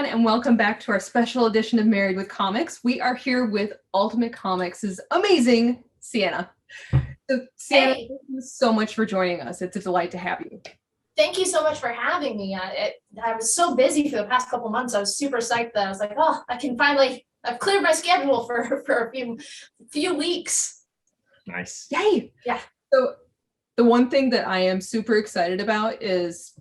everyone, and welcome back to our special edition of Married with Comics. We are here with Ultimate Comics' amazing Sienna. So, Sienna, Hey. thank you so much for joining us. It's a delight to have you. Thank you so much for having me. I was so busy for the past couple months. I was super psyched that I was like, oh, I've cleared my schedule for a few weeks. Nice. Yay! Yeah. So the one thing that I am super excited about is,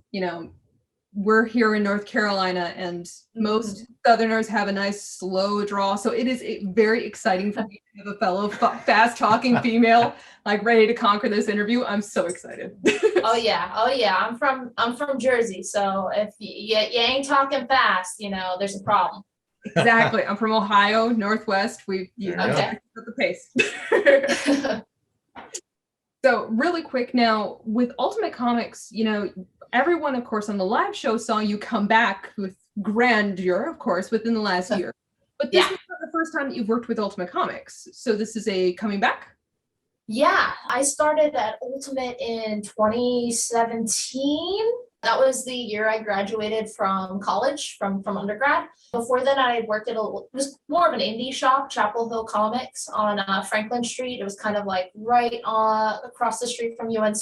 we're here in North Carolina and most Southerners have a nice slow draw. So it is very exciting for me to have a fellow fast talking female, like ready to conquer this interview. I'm so excited. Oh yeah. I'm from Jersey. So if you ain't talking fast, there's a problem. Exactly. I'm from Ohio, Northwest. Okay. At the pace. So really quick now, with Ultimate Comics, everyone, of course, on the live show saw you come back with grandeur, of course, within the last year. But this is not the first time that you've worked with Ultimate Comics. So this is a coming back? Yeah, I started at Ultimate in 2017. That was the year I graduated from college, from undergrad. Before then, I had worked at it was more of an indie shop, Chapel Hill Comics on Franklin Street. It was kind of like right across the street from UNC.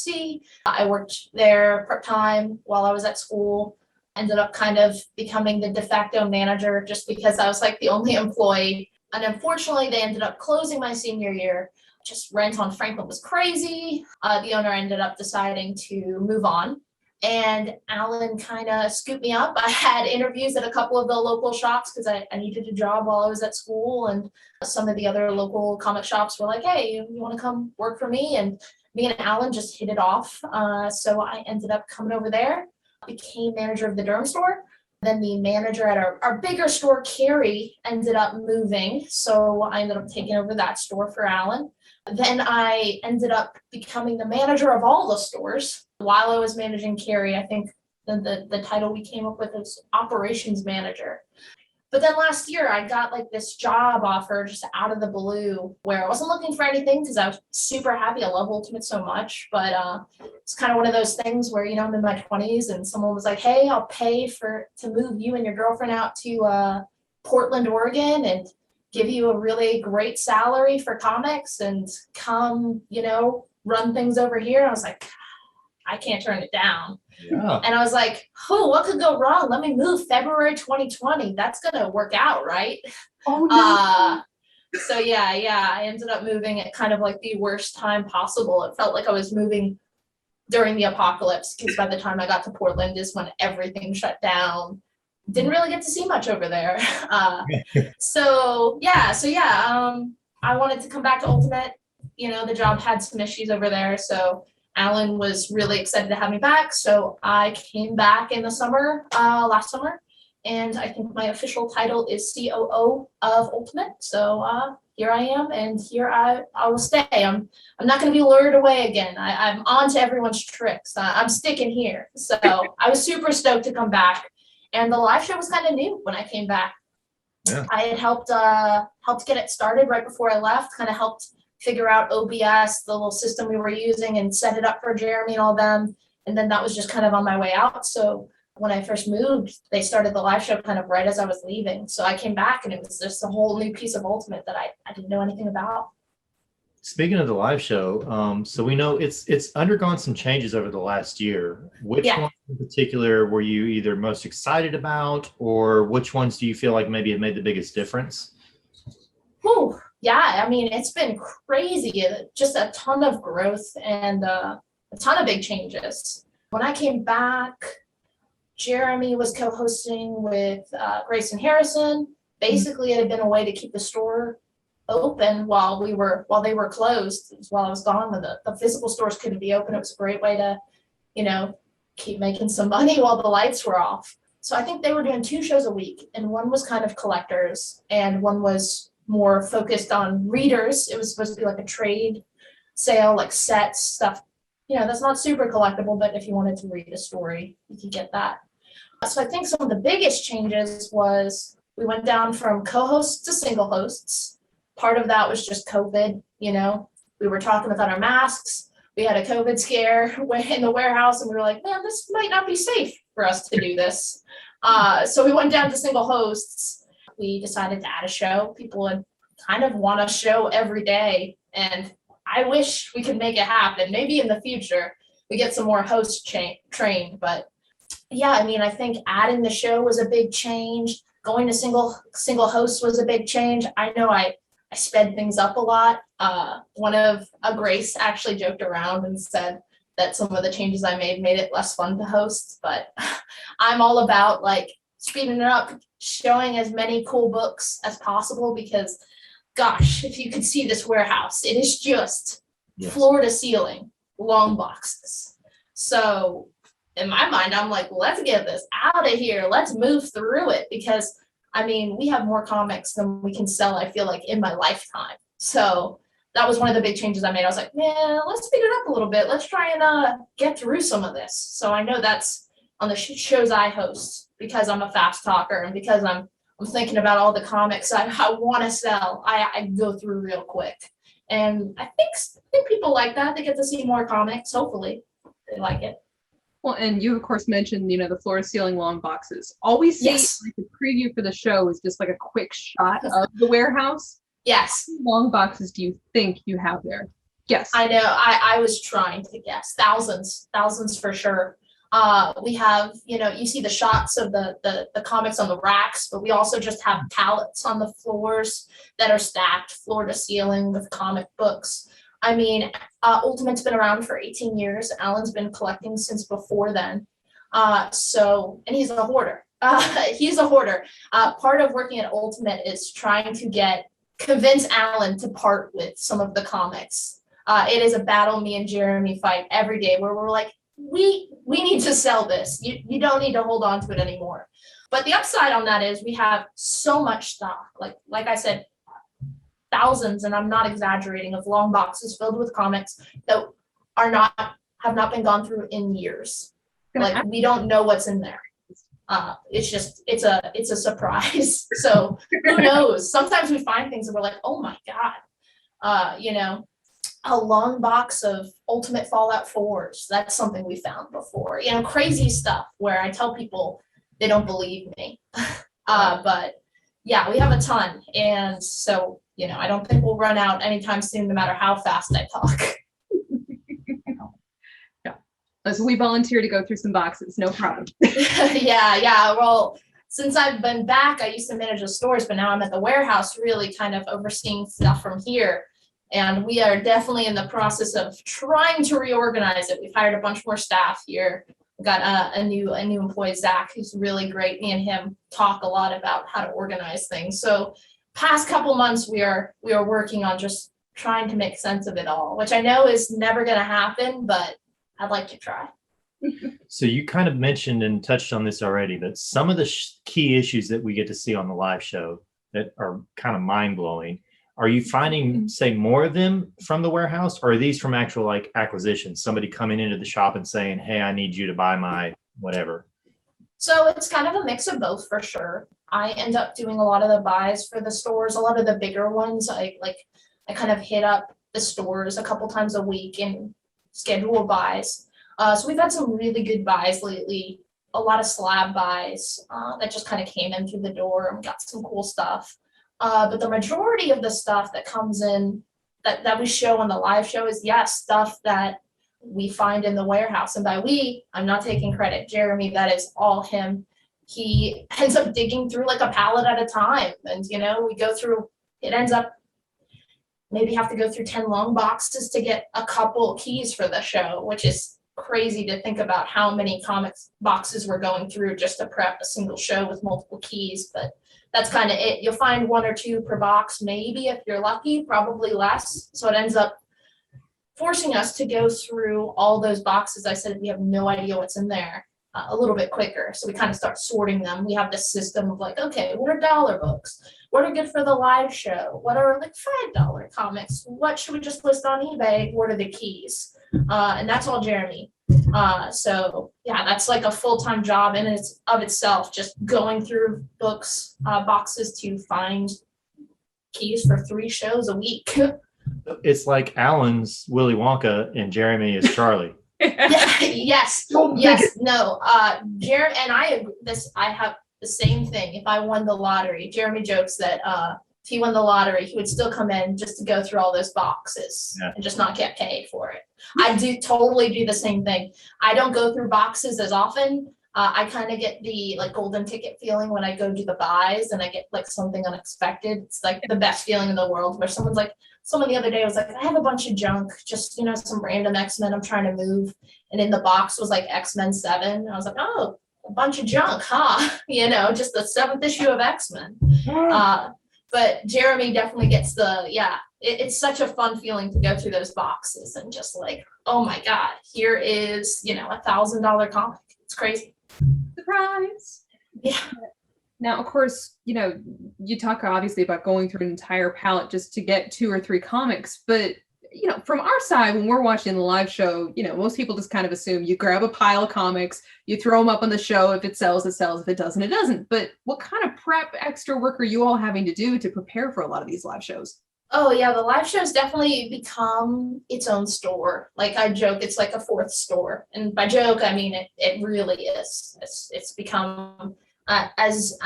I worked there part-time while I was at school. Ended up kind of becoming the de facto manager just because I was like the only employee. And unfortunately, they ended up closing my senior year. Just rent on Franklin was crazy. The owner ended up deciding to move on. And Alan kind of scooped me up. I had interviews at a couple of the local shops because I needed a job while I was at school. And some of the other local comic shops were like, hey, you want to come work for me? And me and Alan just hit it off. So I ended up coming over there, became manager of the Durham store. Then the manager at our bigger store, Cary, ended up moving. So I ended up taking over that store for Alan. Then I ended up becoming the manager of all the stores. While I was managing Cary, I think the title we came up with is operations manager. But then last year I got like this job offer just out of the blue where I wasn't looking for anything because I was super happy. I love Ultimate so much, but it's kind of one of those things where, I'm in my 20s and someone was like, hey, I'll pay to move you and your girlfriend out to Portland, Oregon and give you a really great salary for comics and come, run things over here. And I was like, I can't turn it down. Yeah. And I was like, oh, what could go wrong? Let me move February 2020. That's going to work out, right? Oh, no. So I ended up moving at kind of like the worst time possible. It felt like I was moving during the apocalypse because by the time I got to Portland is when everything shut down. Didn't really get to see much over there. I wanted to come back to Ultimate. The job had some issues over there. So Alan was really excited to have me back. So I came back in the summer, last summer. And I think my official title is COO of Ultimate. So here I am, and here I will stay. I'm not going to be lured away again. I'm on to everyone's tricks. I'm sticking here. So I was super stoked to come back. And the live show was kind of new when I came back. Yeah. I had helped get it started right before I left, kind of helped figure out OBS, the little system we were using, and set it up for Jeremy and all them. And then that was just kind of on my way out. So when I first moved, they started the live show kind of right as I was leaving. So I came back and it was just a whole new piece of Ultimate that I didn't know anything about. Speaking of the live show, so we know it's undergone some changes over the last year. Which ones in particular were you either most excited about, or which ones do you feel like maybe have made the biggest difference? Whew. Yeah, I mean, it's been crazy. Just a ton of growth and a ton of big changes. When I came back, Jeremy was co-hosting with Grace and Harrison. Basically, it had been a way to keep the store open while they were closed. While I was gone, when the physical stores couldn't be open, it was a great way to, keep making some money while the lights were off. So I think they were doing 2 shows a week, and one was kind of collectors, and one was more focused on readers. It was supposed to be like a trade sale, like sets, stuff. That's not super collectible, but if you wanted to read a story, you could get that. So I think some of the biggest changes was we went down from co-hosts to single hosts. Part of that was just COVID. We were talking without our masks. We had a COVID scare in the warehouse, and we were like, man, this might not be safe for us to do this. So we went down to single hosts. We decided to add a show. People would kind of want a show every day, and I wish we could make it happen. Maybe in the future we get some more hosts trained, but yeah, I mean, I think adding the show was a big change. Going to single hosts was a big change. I know I sped things up a lot. One of Grace actually joked around and said that some of the changes I made it less fun to host, but I'm all about like speeding it up, showing as many cool books as possible, because gosh, if you could see this warehouse, it is just floor to ceiling, long boxes. So in my mind, I'm like, let's get this out of here. Let's move through it, because I mean, we have more comics than we can sell, I feel like, in my lifetime. So that was one of the big changes I made. I was like, man, let's speed it up a little bit. Let's try and get through some of this. So I know that's on the shows I host, because I'm a fast talker and because I'm thinking about all the comics I want to sell. I go through real quick. And I think people like that. They get to see more comics. Hopefully they like it. Well, and you of course mentioned, the floor to ceiling long boxes. All we see like the preview for the show is just like a quick shot of the warehouse. Yes. How many long boxes do you think you have there? Yes. I know. I was trying to guess. Thousands for sure. We have, you see the shots of the comics on the racks, but we also just have pallets on the floors that are stacked floor to ceiling with comic books. I mean, Ultimate's been around for 18 years. Alan's been collecting since before then. And he's a hoarder. Part of working at Ultimate is trying to convince Alan to part with some of the comics. It is a battle me and Jeremy fight every day, where we're like, we need to sell this. You don't need to hold on to it anymore. But the upside on that is we have so much stock. Like I said, thousands, and I'm not exaggerating, of long boxes filled with comics that have not been gone through in years. Like, we don't know what's in there. It's a surprise. So who knows? Sometimes we find things and we're like, oh my God. A long box of Ultimate Fallout 4s. That's something we found before. Crazy stuff where I tell people, they don't believe me. But yeah, we have a ton. And so, I don't think we'll run out anytime soon, no matter how fast I talk. Yeah. So we volunteer to go through some boxes, no problem. Yeah. Well, since I've been back, I used to manage the stores, but now I'm at the warehouse, really kind of overseeing stuff from here. And we are definitely in the process of trying to reorganize it. We've hired a bunch more staff here. We've got a new employee, Zach, who's really great. Me and him talk a lot about how to organize things. So past couple months, we are working on just trying to make sense of it all, which I know is never going to happen, but I'd like to try. So you kind of mentioned and touched on this already, but some of the key issues that we get to see on the live show that are kind of mind-blowing, are you finding, say, more of them from the warehouse, or are these from actual like acquisitions, somebody coming into the shop and saying, hey, I need you to buy my whatever? So it's kind of a mix of both, for sure. I end up doing a lot of the buys for the stores, a lot of the bigger ones. I kind of hit up the stores a couple times a week and schedule buys. So we've had some really good buys lately, a lot of slab buys that just kind of came in through the door, and we got some cool stuff. But the majority of the stuff that comes in that we show on the live show is, stuff that we find in the warehouse. And by we, I'm not taking credit. Jeremy, that is all him. He ends up digging through like a pallet at a time. And, we go through, it ends up maybe have to go through 10 long boxes to get a couple keys for the show, which is crazy to think about how many comics boxes we're going through just to prep a single show with multiple keys. But that's kind of it. You'll find 1 or 2 per box, maybe, if you're lucky, probably less. So it ends up forcing us to go through all those boxes. I said we have no idea what's in there a little bit quicker. So we kind of start sorting them. We have this system of like, okay, what are dollar books? What are good for the live show? What are like $5 comics? What should we just list on eBay? What are the keys? And that's all Jeremy. So yeah, that's like a full-time job in itself, just going through boxes to find keys for 3 shows a week. It's like Alan's Willy Wonka and Jeremy is Charlie. Yes. No. Jeremy and I have the same thing. If I won the lottery, Jeremy jokes that if he won the lottery, he would still come in just to go through all those boxes and just not get paid for it. I do totally do the same thing. I don't go through boxes as often. I kind of get the like golden ticket feeling when I go do the buys and I get like something unexpected. It's like the best feeling in the world where someone the other day was like, I have a bunch of junk, just, some random X-Men I'm trying to move. And in the box was like X-Men 7. I was like, oh, a bunch of junk, huh? Just the 7th issue of X-Men. But Jeremy definitely gets it's such a fun feeling to go through those boxes and just like, oh my God, here is, $1,000 comic. It's crazy. Surprise. Yeah. Now, of course, you talk obviously about going through an entire palette just to get 2 or 3 comics, but from our side, when we're watching the live show, most people just kind of assume you grab a pile of comics, you throw them up on the show. If it sells, it sells. If it doesn't, it doesn't. But what kind of prep extra work are you all having to do to prepare for a lot of these live shows? Oh yeah, the live show's definitely become its own store. Like I joke, it's like a 4th store. And by joke, I mean it really is. It's become as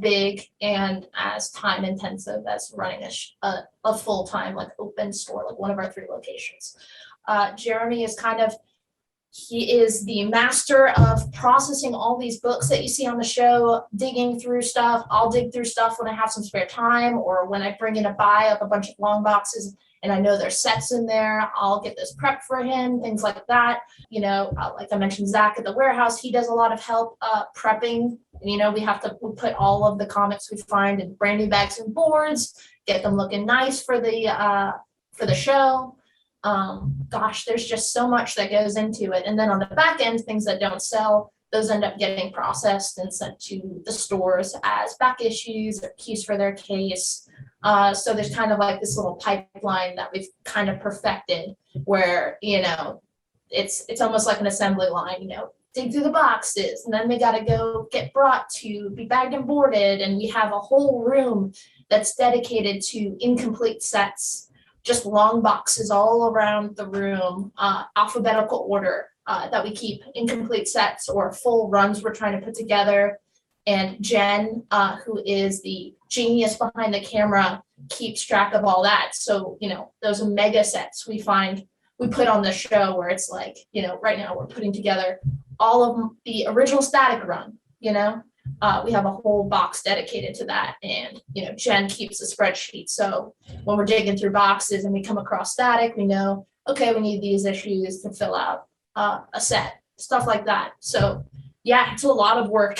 big and as time intensive as running a full-time like open store, like one of our 3 locations. Jeremy is he is the master of processing all these books that you see on the show, digging through stuff. I'll dig through stuff when I have some spare time or when I bring in a buy of a bunch of long boxes and I know there's sets in there. I'll get this prep for him, things like that. Like I mentioned, Zach at the warehouse, he does a lot of help prepping. We put all of the comics we find in brand new bags and boards, get them looking nice for the show. There's just so much that goes into it. And then on the back end, things that don't sell, those end up getting processed and sent to the stores as back issues or keys for their case. So there's kind of like this little pipeline that we've kind of perfected where, it's almost like an assembly line, dig through the boxes and then they got to go get brought to be bagged and boarded. And we have a whole room that's dedicated to incomplete sets, just long boxes all around the room, alphabetical order that we keep incomplete sets or full runs we're trying to put together. And Jen, who is the genius behind the camera, keeps track of all that. So, those mega sets we put on the show where it's like, right now we're putting together all of the original Static run, we have a whole box dedicated to that. And, Jen keeps a spreadsheet. So when we're digging through boxes and we come across Static, we know, okay, we need these issues to fill out a set, stuff like that. So yeah, it's a lot of work.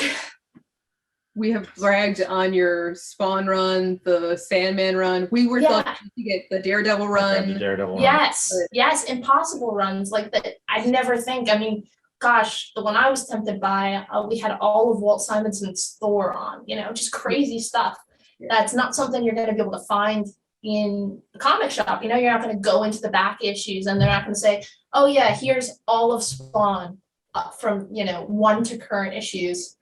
We have bragged on your Spawn run, the Sandman run. We were lucky to get the Daredevil run. The Daredevil Yes, impossible runs like that. I'd never think. I mean, gosh, the one I was tempted by, we had all of Walt Simonson's Thor on. Just crazy stuff. Yeah. That's not something you're going to be able to find in the comic shop. You're not going to go into the back issues and they're not going to say, oh yeah, here's all of Spawn from 1 to current issues.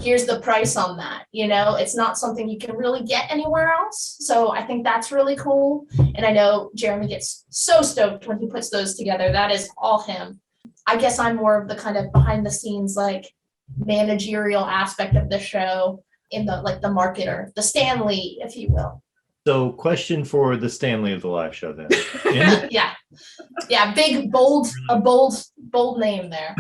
Here's the price on that. It's not something you can really get anywhere else. So I think that's really cool. And I know Jeremy gets so stoked when he puts those together. That is all him. I guess I'm more of the kind of behind the scenes, like managerial aspect of the show in the marketer, the Stan Lee, if you will. So question for the Stan Lee of the live show then. Yeah, big, bold name there.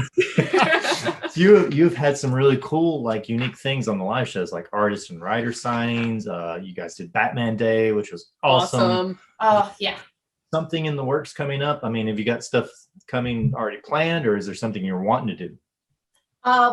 You've had some really cool, like unique things on the live shows, like artist and writer signings. You guys did Batman Day, which was awesome. Yeah. Something in the works coming up? I mean, have you got stuff coming already planned, or is there something you're wanting to do?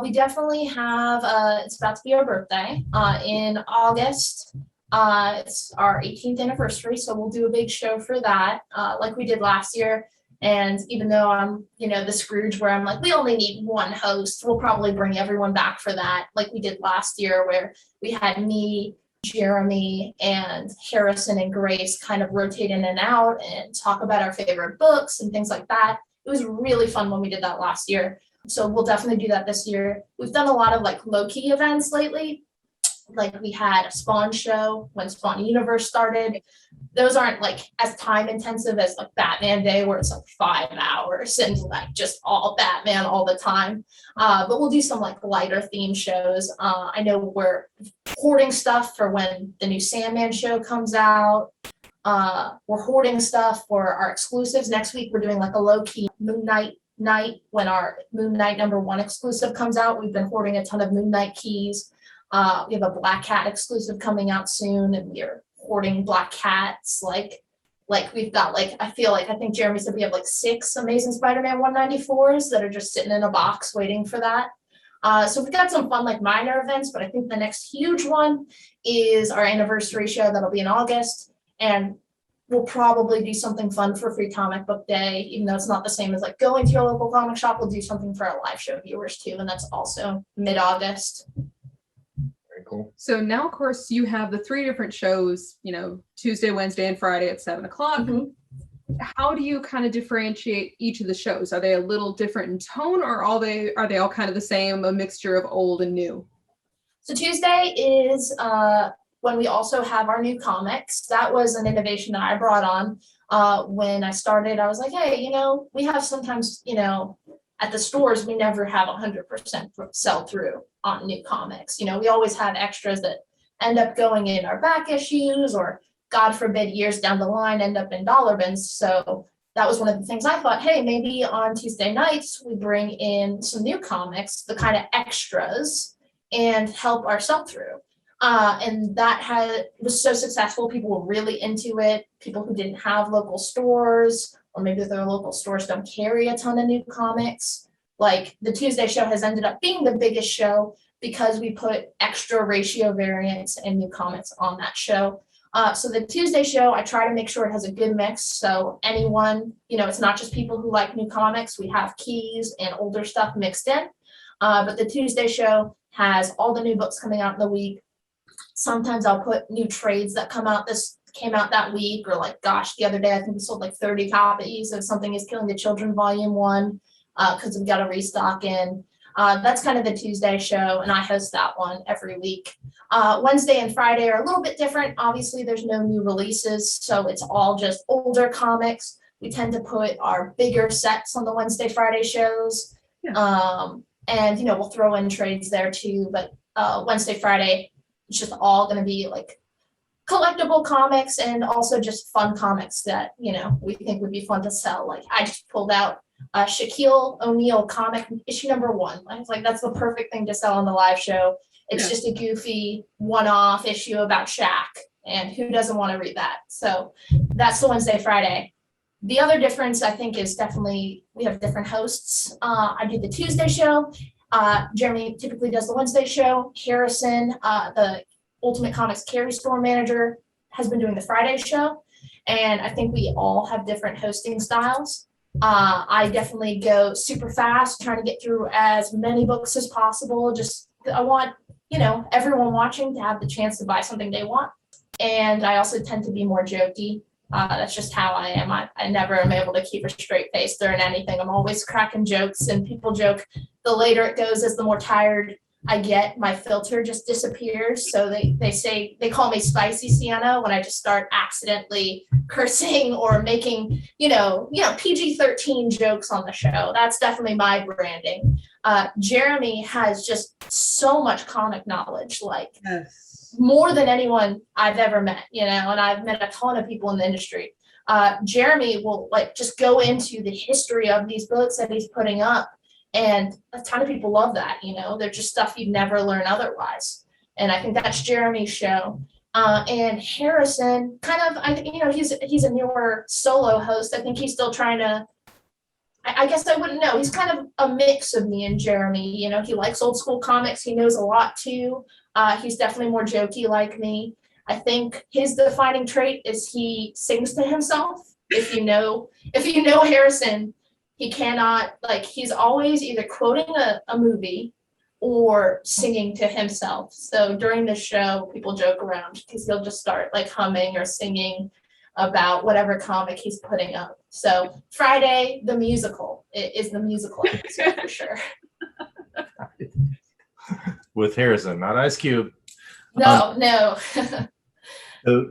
We definitely have, it's about to be our birthday in August. It's our 18th anniversary, so we'll do a big show for that, like we did last year. And even though I'm, the Scrooge where I'm like, we only need 1 host, we'll probably bring everyone back for that, like we did last year, where we had me, Jeremy, and Harrison and Grace kind of rotate in and out and talk about our favorite books and things like that. It was really fun when we did that last year. So we'll definitely do that this year. We've done a lot of like low-key events lately. Like we had a Spawn show when Spawn Universe started. Those aren't like as time intensive as like Batman Day, where it's like 5 hours and like just all Batman all the time. But we'll do some like lighter theme shows. I know we're hoarding stuff for when the new Sandman show comes out. We're hoarding stuff for our exclusives. Next week, we're doing like a low-key Moon Knight night when our Moon Knight #1 exclusive comes out. We've been hoarding a ton of Moon Knight keys. We have a Black Cat exclusive coming out soon, and we're hoarding Black Cats. Like we've got like, I think Jeremy said we have like 6 Amazing Spider-Man 194s that are just sitting in a box waiting for that. So we've got some fun like minor events, but I think the next huge one is our anniversary show that'll be in August. And we'll probably do something fun for Free Comic Book Day, even though it's not the same as like going to your local comic shop. We'll do something for our live show viewers too, and that's also mid-August. Very cool. So now, of course, you have the 3 different shows, you know, Tuesday, Wednesday, and Friday at 7 o'clock. Mm-hmm. How do you kind of differentiate each of the shows? Are they a little different in tone, or are they all kind of the same, a mixture of old and new? So Tuesday is when we also have our new comics. That was an innovation that I brought on. When I started, I was like, hey, you know, we have sometimes, you know, at the stores, we never have 100% sell through on new comics. You know, we always have extras that end up going in our back issues, or God forbid, years down the line end up in dollar bins. So that was one of the things I thought, hey, maybe on Tuesday nights, we bring in some new comics, the kind of extras, and help our sell through. And that was so successful. People were really into it. People who didn't have local stores, or maybe their local stores don't carry a ton of new comics. Like the Tuesday show has ended up being the biggest show because we put extra ratio variants and new comics on that show. So the Tuesday show, I try to make sure it has a good mix. So anyone, you know, it's not just people who like new comics. We have keys and older stuff mixed in. But the Tuesday show has all the new books coming out in the week. Sometimes I'll put new trades that came out that week, or like, gosh, the other day I think we sold like 30 copies of Something Is Killing the Children Volume 1 because we've got a restock in. That's kind of the Tuesday show, and I host that one every week. Wednesday and Friday are a little bit different. Obviously, there's no new releases, so it's all just older comics. We tend to put our bigger sets on the Wednesday, Friday shows. Yeah. And, you know, we'll throw in trades there too, but Wednesday, Friday, it's just all going to be like collectible comics and also just fun comics that, you know, we think would be fun to sell. Like I just pulled out Shaquille O'Neal comic issue #1. I was like, that's the perfect thing to sell on the live show. It's just a goofy one-off issue about Shaq, and who doesn't want to read that? So that's the Wednesday, Friday. The other difference, I think, is definitely we have different hosts. I do the Tuesday show. Jeremy typically does the Wednesday show. Harrison, the Ultimate Comics Cary store manager, has been doing the Friday show. And I think we all have different hosting styles. I definitely go super fast, trying to get through as many books as possible. Just, I want, you know, everyone watching to have the chance to buy something they want. And I also tend to be more jokey. That's just how I am. I never am able to keep a straight face during anything. I'm always cracking jokes, and people joke the later it goes, as the more tired I get, my filter just disappears. So they call me Spicy Sienna when I just start accidentally cursing or making, you know, PG-13 jokes on the show. That's definitely my branding. Jeremy has just so much comic knowledge, like more than anyone I've ever met, you know, and I've met a ton of people in the industry. Jeremy will like just go into the history of these books that he's putting up. And a ton of people love that, you know, they're just stuff you'd never learn otherwise. And I think that's Jeremy's show. And Harrison, kind of, I think, you know, he's a newer solo host. I think he's still trying to, I guess I wouldn't know. He's kind of a mix of me and Jeremy. You know, he likes old school comics. He knows a lot too. He's definitely more jokey like me. I think his defining trait is he sings to himself. If you know Harrison, he cannot, like, he's always either quoting a movie or singing to himself. So during the show, people joke around because he'll just start like humming or singing about whatever comic he's putting up. So Friday, the musical is the musical episode for sure. With Harrison, not Ice Cube. No. So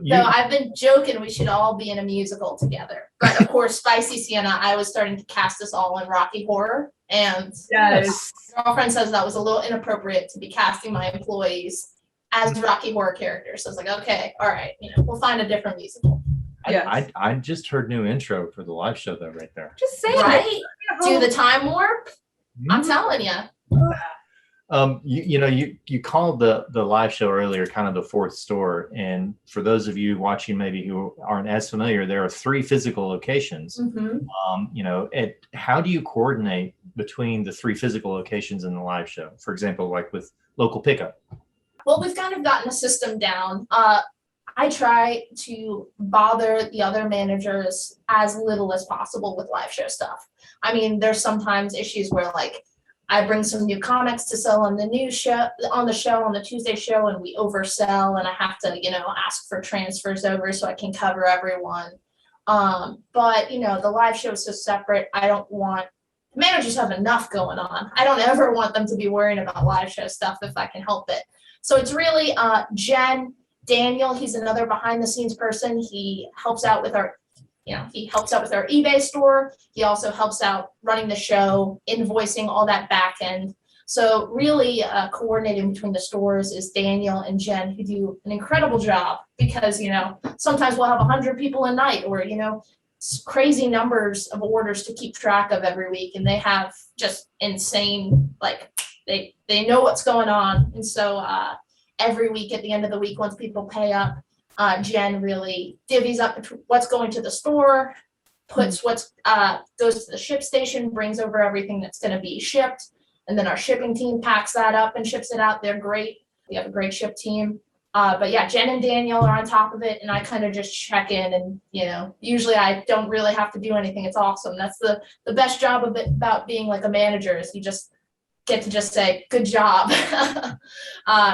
No, I've been joking we should all be in a musical together. But of course, Spicy Sienna, I was starting to cast us all in Rocky Horror. And Yes. my girlfriend says that was a little inappropriate to be casting my employees as Rocky Horror characters. So I was like, okay, all right, we'll find a different musical. Yes. I just heard new intro for the live show though, right there. Just saying. Right? Do the time warp? I'm telling you. You called the live show earlier kind of the fourth store, and for those of you watching maybe who aren't as familiar, there are 3 physical locations. How do you coordinate between the 3 physical locations in the live show? For example, like with local pickup. Well, we've kind of gotten a system down. I try to bother the other managers as little as possible with live show stuff. I mean, there's sometimes issues where like I bring some new comics to sell on the on the Tuesday show, and we oversell, and I have to, ask for transfers over so I can cover everyone. But the live show is so separate. I don't want managers have enough going on. I don't ever want them to be worrying about live show stuff if I can help it. So it's really Jen, Daniel. He's another behind the scenes person. He helps out with our eBay store. He also helps out running the show, invoicing, all that back end. So really coordinating between the stores is Daniel and Jen, who do an incredible job because, sometimes we'll have 100 people a night or, crazy numbers of orders to keep track of every week. And they have just insane, like they know what's going on. And so every week at the end of the week, once people pay up, Jen really divvies up what's going to the store, puts what's goes to the ship station, brings over everything that's going to be shipped, and then our shipping team packs that up and ships it out. They're great. We have a great ship team. But yeah, Jen and Daniel are on top of it, and I kind of just check in, and usually I don't really have to do anything. It's awesome. That's the best job of it about being like a manager is you just get to just say good job.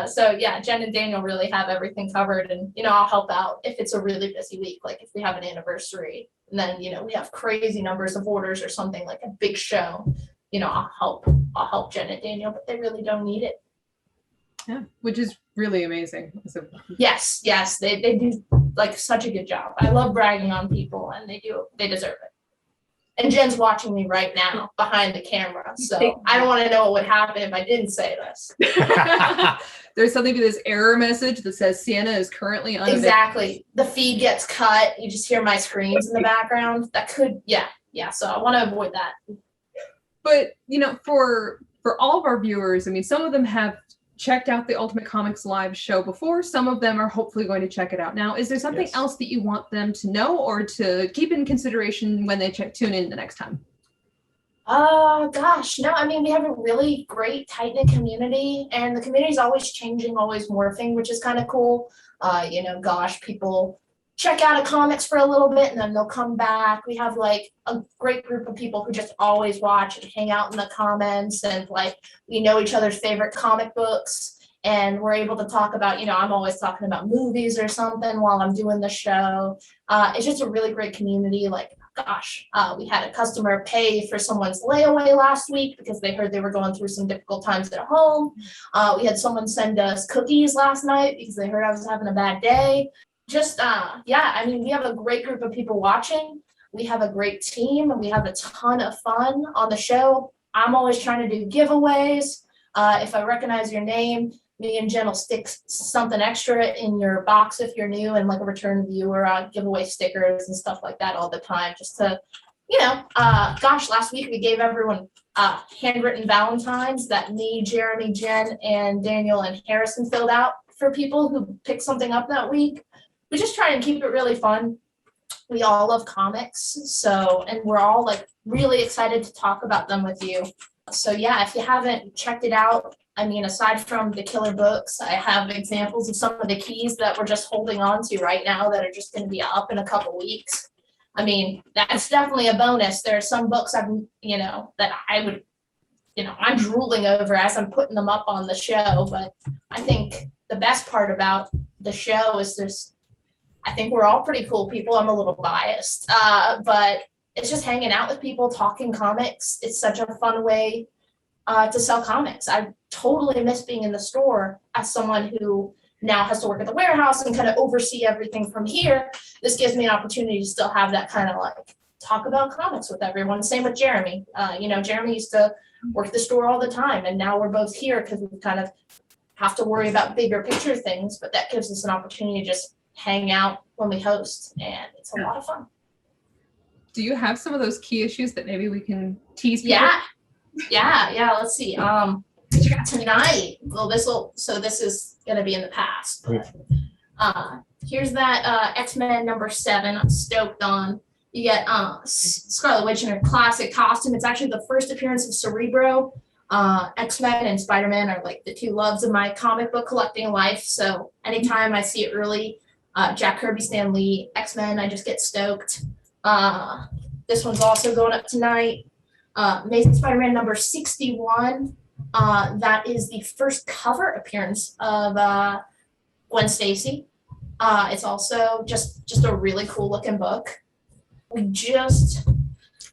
So yeah, Jen and Daniel really have everything covered, and I'll help out if it's a really busy week, like if we have an anniversary and then we have crazy numbers of orders or something like a big show, I'll help Jen and Daniel, but they really don't need it. Yeah, which is really amazing. So yes, they do like such a good job. I love bragging on people, and they deserve it. And Jen's watching me right now behind the camera. So I don't want to know what would happen if I didn't say this. There's something to this error message that says Sienna is currently unavailable. Exactly. The feed gets cut. You just hear my screams in the background. That could, yeah. So I want to avoid that. But, for all of our viewers, I mean, some of them have checked out the Ultimate Comics live show before. Some of them are hopefully going to check it out now. Is there something else that you want them to know or to keep in consideration when they tune in the next time? Gosh, no, I mean, we have a really great tight-knit community, and the community is always changing, always morphing, which is kind of cool. People check out a comics for a little bit and then they'll come back. We have like a great group of people who just always watch and hang out in the comments, and like we know each other's favorite comic books, and we're able to talk about, I'm always talking about movies or something while I'm doing the show. It's just a really great community. Like, gosh, we had a customer pay for someone's layaway last week because they heard they were going through some difficult times at home. We had someone send us cookies last night because they heard I was having a bad day. Just, I mean, we have a great group of people watching. We have a great team, and we have a ton of fun on the show. I'm always trying to do giveaways. If I recognize your name, me and Jen will stick something extra in your box if you're new, and like a return viewer, giveaway stickers and stuff like that all the time, just to, last week we gave everyone handwritten Valentines that me, Jeremy, Jen, and Daniel and Harrison filled out for people who picked something up that week. We just try and keep it really fun. We all love comics, and we're all like really excited to talk about them with you. So yeah, if you haven't checked it out, I mean, aside from the killer books, I have examples of some of the keys that we're just holding on to right now that are just going to be up in a couple weeks. I mean, that's definitely a bonus. There are some books that I would, I'm drooling over as I'm putting them up on the show. But I think the best part about the show is I think we're all pretty cool people. I'm a little biased, but it's just hanging out with people, talking comics. It's such a fun way to sell comics. I totally miss being in the store as someone who now has to work at the warehouse and kind of oversee everything from here. This gives me an opportunity to still have that kind of like talk about comics with everyone. Same with Jeremy. Jeremy used to work the store all the time, and now we're both here because we kind of have to worry about bigger picture things, but that gives us an opportunity to just hang out when we host, and it's a lot of fun. Do you have some of those key issues that maybe we can tease people? Yeah. Let's see. What you got tonight? Well, this is gonna be in the past. Here's that X-Men number 7. I'm stoked on. You get Scarlet Witch in her classic costume. It's actually the first appearance of Cerebro. X-Men and Spider-Man are like the 2 loves of my comic book collecting life. So anytime I see it early, Jack Kirby, Stan Lee, X-Men, I just get stoked. This one's also going up tonight. Amazing Spider-Man number 61. That is the first cover appearance of Gwen Stacey. It's also just a really cool looking book. We just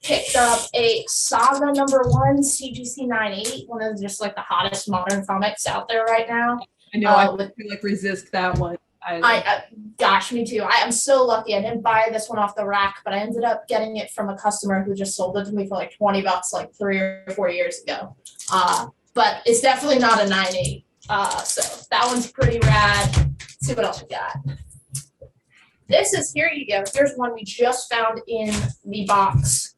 picked up a Saga number 1 CGC 98, one of just like the hottest modern comics out there right now. I know I feel like resist that one. Gosh, me too. I am so lucky. I didn't buy this one off the rack, but I ended up getting it from a customer who just sold it to me for like $20 like 3 or 4 years ago. But it's definitely not a 9.8. So that one's pretty rad. Let's see what else we got. Here you go. Here's one we just found in the box.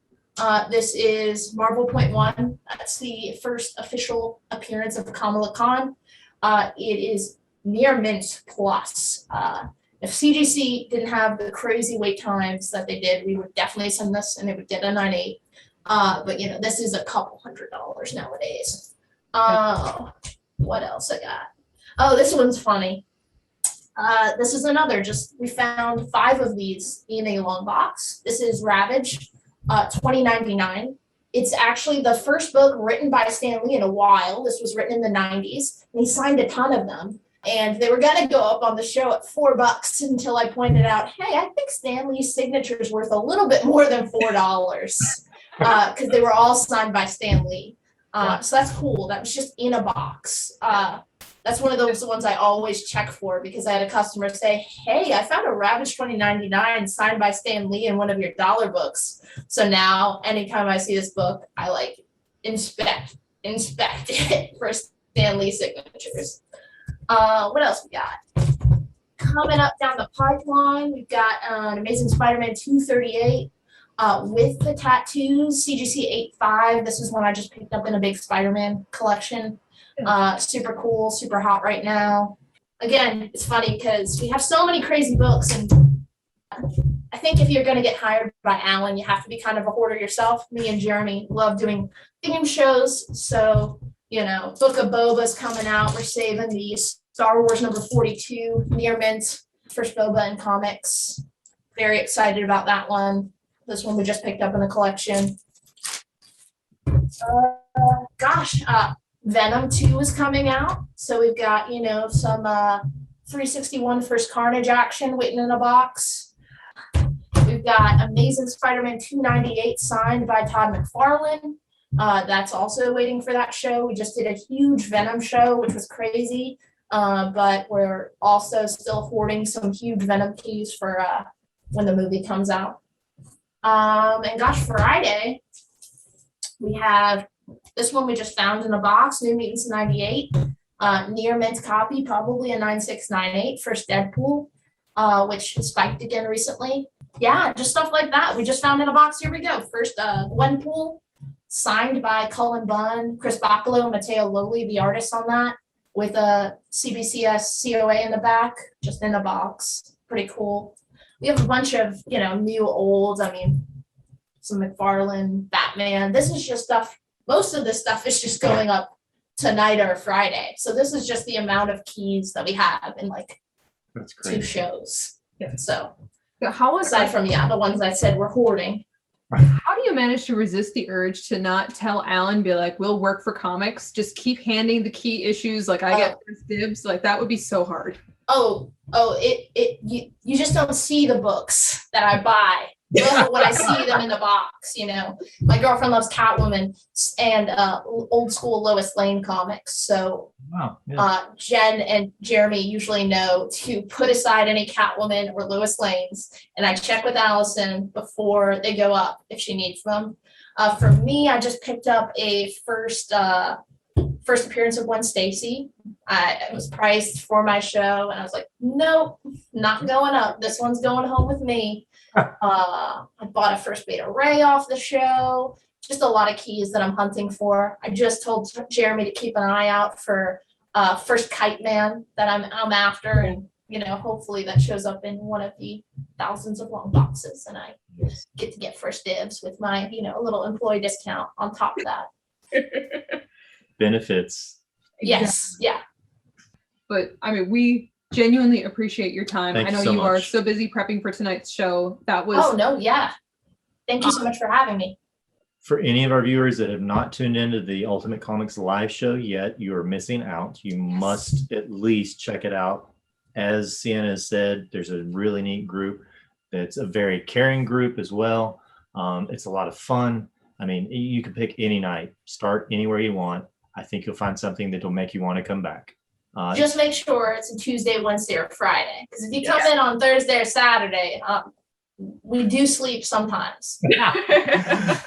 This is Marvel .1. That's the first official appearance of Kamala Khan. It is near mint plus. If CGC didn't have the crazy wait times that they did, we would definitely send this and it would get a 9.8. But this is a couple $100 nowadays. What else I got? Oh, this one's funny. This is another, we found 5 of these in a long box. This is Ravage, $20.99. It's actually the first book written by Stan Lee in a while. This was written in the 90s, and he signed a ton of them. And they were going to go up on the show at $4 until I pointed out, hey, I think Stan Lee's signature is worth a little bit more than $4 because they were all signed by Stan Lee. So that's cool. That was just in a box. That's one of those ones I always check for because I had a customer say, hey, I found a Ravage $20.99 signed by Stan Lee in one of your dollar books. So now anytime I see this book, I like inspect it for Stan Lee signatures. What else we got? Coming up down the pipeline, we've got an Amazing Spider-Man 238 with the tattoos, CGC 8.5. This is one I just picked up in a big Spider-Man collection. Super cool, super hot right now. Again, it's funny because we have so many crazy books, and I think if you're going to get hired by Alan, you have to be kind of a hoarder yourself. Me and Jeremy love doing theme shows, so Book of Boba's coming out. We're saving the Star Wars number 42 near mint, first Boba in comics. Very excited about that one. This one we just picked up in the collection. Venom 2 is coming out. So we've got, some 361 first Carnage action waiting in a box. We've got Amazing Spider-Man 298 signed by Todd McFarlane. That's also waiting for that show. We just did a huge Venom show, which was crazy. But we're also still hoarding some huge Venom keys for when the movie comes out. Friday, we have this one we just found in a box, New Mutants 98, near mint copy, probably a 9698 first Deadpool, which spiked again recently. Yeah, just stuff like that. We just found in a box. Here we go. First, Gwenpool, signed by Cullen Bunn, Chris Boccolo, and Matteo Loli, the artists on that, with a CBCS COA in the back, just in a box. Pretty cool. We have a bunch of, new, old, some McFarlane, Batman. This is just stuff. Most of this stuff is just going up tonight or Friday. So this is just the amount of keys that we have in That's great. 2 shows. Yeah. So how was aside from the ones I said we're hoarding. How do you manage to resist the urge to not tell Alan, be like, we'll work for comics, just keep handing the key issues, I get first dibs, that would be so hard. You just don't see the books that I buy when I see them in the box, you know. My girlfriend loves Catwoman and old school Lois Lane comics. So Wow. Yeah. Jen and Jeremy usually know to put aside any Catwoman or Lois Lanes, and I check with Allison before they go up if she needs them. For me, I just picked up a first appearance of Gwen Stacey. It was priced for my show, and I was like, nope, not going up. This one's going home with me. I bought a first Beta Ray off the show. Just a lot of keys that I'm hunting for. I just told Jeremy to keep an eye out for first Kite Man that I'm after, and you know, hopefully that shows up in one of the thousands of long boxes, and I get first dibs with my, you know, a little employee discount on top of that. Benefits. Yes, yeah. But I mean, we genuinely appreciate your time. Thank I you know so you are much. so busy prepping for tonight's show. That was Oh no, yeah. Thank you so much for having me. For any of our viewers that have not tuned into the Ultimate Comics live show yet, you are missing out. You must at least check it out. As Sienna has said, there's a really neat group. It's a very caring group as well. It's a lot of fun. I mean, you can pick any night, start anywhere you want. I think you'll find something that will make you want to come back. Just make sure it's a Tuesday, Wednesday, or Friday. Because if you come in on Thursday or Saturday, we do sleep sometimes.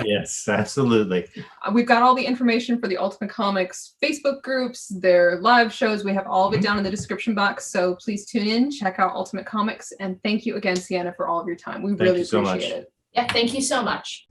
Yes, absolutely. We've got all the information for the Ultimate Comics Facebook groups, their live shows. We have all of it down in the description box. So please tune in, check out Ultimate Comics, and thank you again, Sienna, for all of your time. We really you so appreciate much. it. Yeah, thank you so much.